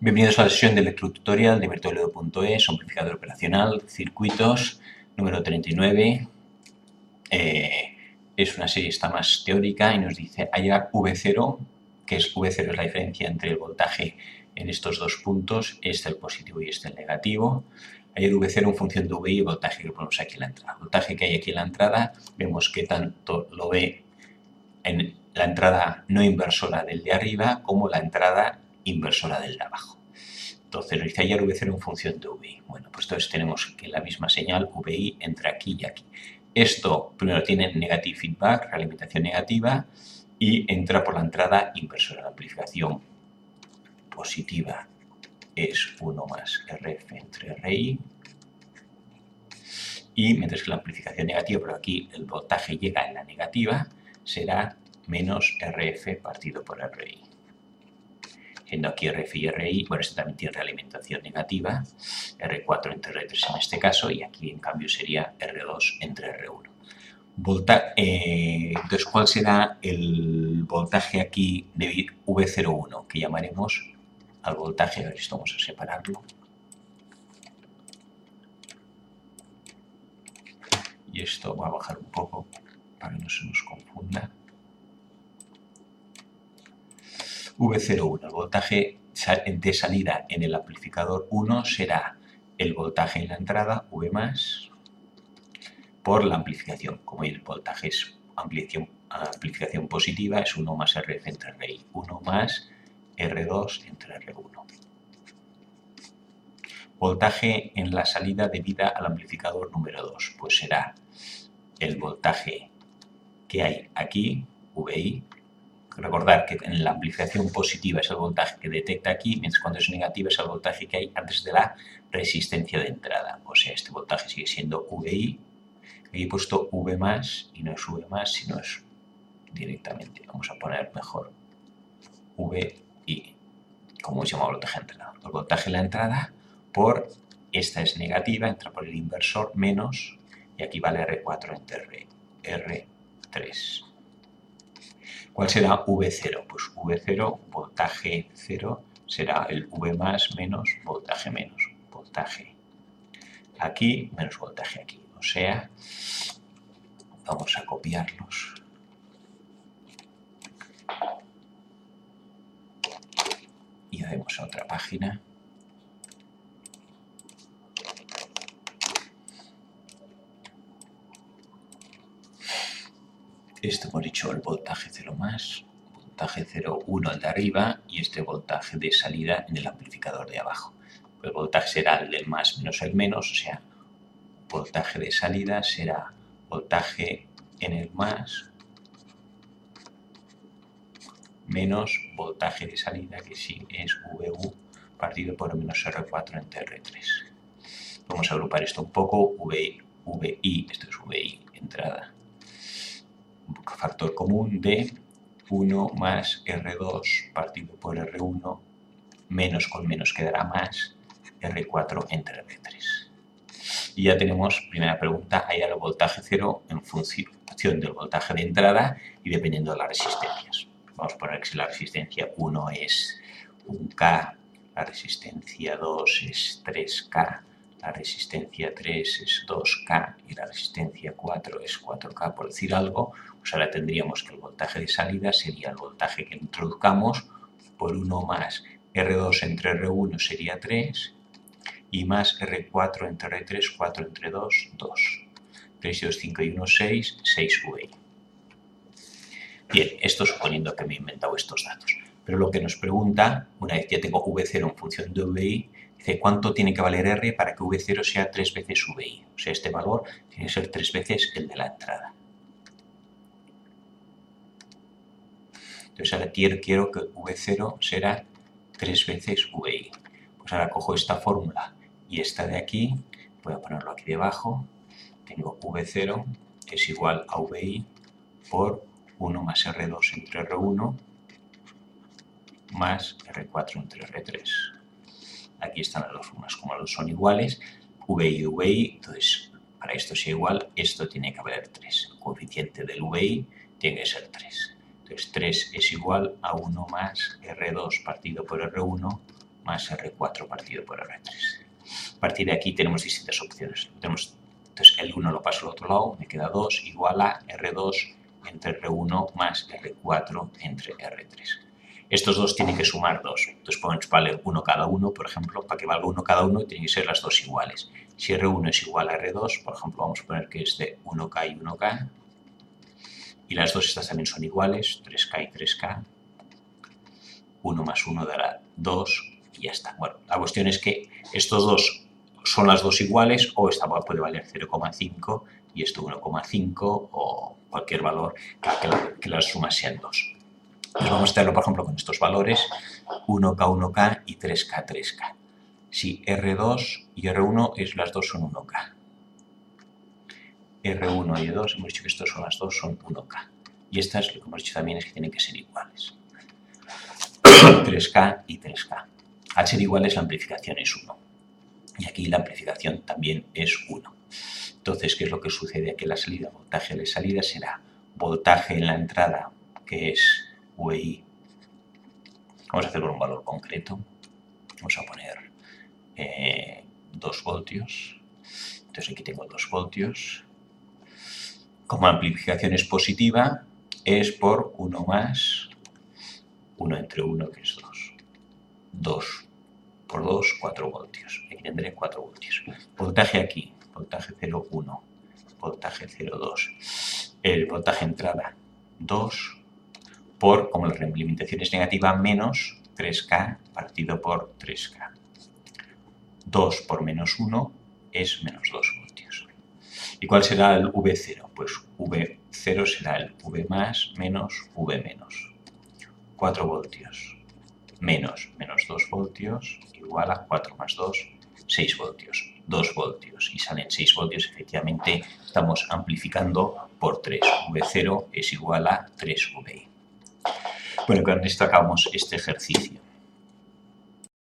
Bienvenidos a la sesión de electrotutorial de virtualiodo.es, amplificador operacional, circuitos, número 39. Es una serie esta más teórica y nos dice hallar V0, que es V0 es la diferencia entre el voltaje en estos dos puntos, este el positivo y este el negativo. Hallar V0 en función de V y el voltaje que ponemos aquí en la entrada. El voltaje que hay aquí en la entrada, vemos que tanto lo ve en la entrada no inversora del de arriba como la entrada inversora del de abajo. Entonces nos dice hallar V0 en función de VI. Bueno, pues entonces tenemos que la misma señal VI entre aquí y aquí. Esto primero tiene negative feedback, realimentación negativa, y entra por la entrada inversora. La amplificación positiva es 1 más RF entre RI. Y mientras que la amplificación negativa, pero aquí el voltaje llega en la negativa, será menos RF partido por RI. Siendo aquí RF y RI, bueno, este también tiene realimentación negativa, R4 entre R3 en este caso, y aquí en cambio sería R2 entre R1. Entonces, ¿cuál será el voltaje aquí de V01? Que llamaremos al voltaje, a ver, esto vamos a separarlo. Y esto va a bajar un poco para que no se nos confunda. V01, el voltaje de salida en el amplificador 1 será el voltaje en la entrada, V más, por la amplificación. Como el voltaje es amplificación positiva, es 1 más RF entre RI, 1 más R2 entre R1. Voltaje en la salida debida al amplificador número 2, pues será el voltaje que hay aquí, VI. Recordar que en la amplificación positiva es el voltaje que detecta aquí, mientras cuando es negativa es el voltaje que hay antes de la resistencia de entrada. O sea, este voltaje sigue siendo VI. Aquí he puesto V más y no es V más, sino es directamente. Vamos a poner mejor VI, como hemos llamado voltaje de entrada. El voltaje de la entrada por esta es negativa, entra por el inversor menos, y aquí vale R4 entre R3. ¿Cuál será V0? Pues V0, voltaje 0, será el V más menos voltaje menos. Voltaje aquí menos voltaje aquí. O sea, vamos a copiarlos. Y hacemos otra página. Esto hemos dicho el voltaje 0 más, voltaje 0,1 el de arriba y este voltaje de salida en el amplificador de abajo. El voltaje será el del más menos el menos, o sea, voltaje de salida será voltaje en el más menos voltaje de salida, que sí es VU partido por menos R4 entre R3. Vamos a agrupar esto un poco, VI, esto es VI, entrada. Factor común de 1 más R2 partido por R1, menos con menos quedará más, R4 entre R3. Y ya tenemos, primera pregunta, hallar el voltaje 0 en función del voltaje de entrada y dependiendo de las resistencias. Vamos a poner que si la resistencia 1 es 1K, la resistencia 2 es 3K, la resistencia 3 es 2K y la resistencia 4 es 4K, por decir algo, pues ahora tendríamos que el voltaje de salida sería el voltaje que introduzcamos por 1 más R2 entre R1 sería 3 y más R4 entre R3, 4 entre 2, 2. 3 y 2, 5 y 1, 6, 6 VI. Bien, esto suponiendo que me he inventado estos datos. Pero lo que nos pregunta, una vez que ya tengo V0 en función de VI, dice cuánto tiene que valer R para que V0 sea 3 veces VI. O sea, este valor tiene que ser 3 veces el de la entrada. Entonces ahora quiero que V0 será 3 veces VI. Pues ahora cojo esta fórmula y esta de aquí, voy a ponerlo aquí debajo, tengo V0 es igual a VI por 1 más R2 entre R1 más R4 entre R3. Aquí están las dos fórmulas, como los son iguales, VI y VI, entonces para esto sea igual, esto tiene que valer 3. El coeficiente del VI tiene que ser 3. Entonces 3 es igual a 1 más R2 partido por R1 más R4 partido por R3. A partir de aquí tenemos distintas opciones. Entonces el 1 lo paso al otro lado, me queda 2 igual a R2 entre R1 más R4 entre R3. Estos dos tienen que sumar 2. Entonces podemos valer 1 cada uno, por ejemplo, para que valga 1 cada uno tienen que ser las dos iguales. Si R1 es igual a R2, por ejemplo, vamos a poner que es de 1K y 1K. Y las dos estas también son iguales, 3K y 3K. 1 más 1 dará 2 y ya está. Bueno, la cuestión es que estos dos son las dos iguales o esta puede valer 0,5 y esto 1,5 o cualquier valor que las sumas sean 2. Entonces vamos a hacerlo, por ejemplo, con estos valores 1K, 1K y 3K, 3K. Si R2 y R1 las dos son 1K. R1 y E2, hemos dicho que estos son las dos, son 1K. Y estas, lo que hemos dicho también es que tienen que ser iguales. 3K y 3K. Al ser iguales, la amplificación es 1. Y aquí la amplificación también es 1. Entonces, ¿qué es lo que sucede? Aquí en la salida, voltaje de salida será voltaje en la entrada, que es VI. Vamos a hacer por un valor concreto. Vamos a poner 2 voltios. Entonces aquí tengo 2 voltios. Como la amplificación es positiva, es por 1 más 1 entre 1, que es 2. 2 por 2, 4 voltios. Aquí tendré 4 voltios. Voltaje aquí, voltaje 0,1, voltaje 0,2. El voltaje entrada, 2 por, como la reimplementación es negativa, menos 3K partido por 3K. 2 por menos 1 es menos 2 voltios. ¿Y cuál será el V0? Pues V0 será el V más menos V menos. 4 voltios menos 2 voltios igual a 4 más 2, 6 voltios. 2 voltios y salen 6 voltios, efectivamente estamos amplificando por 3. V0 es igual a 3VI. Bueno, con esto acabamos este ejercicio.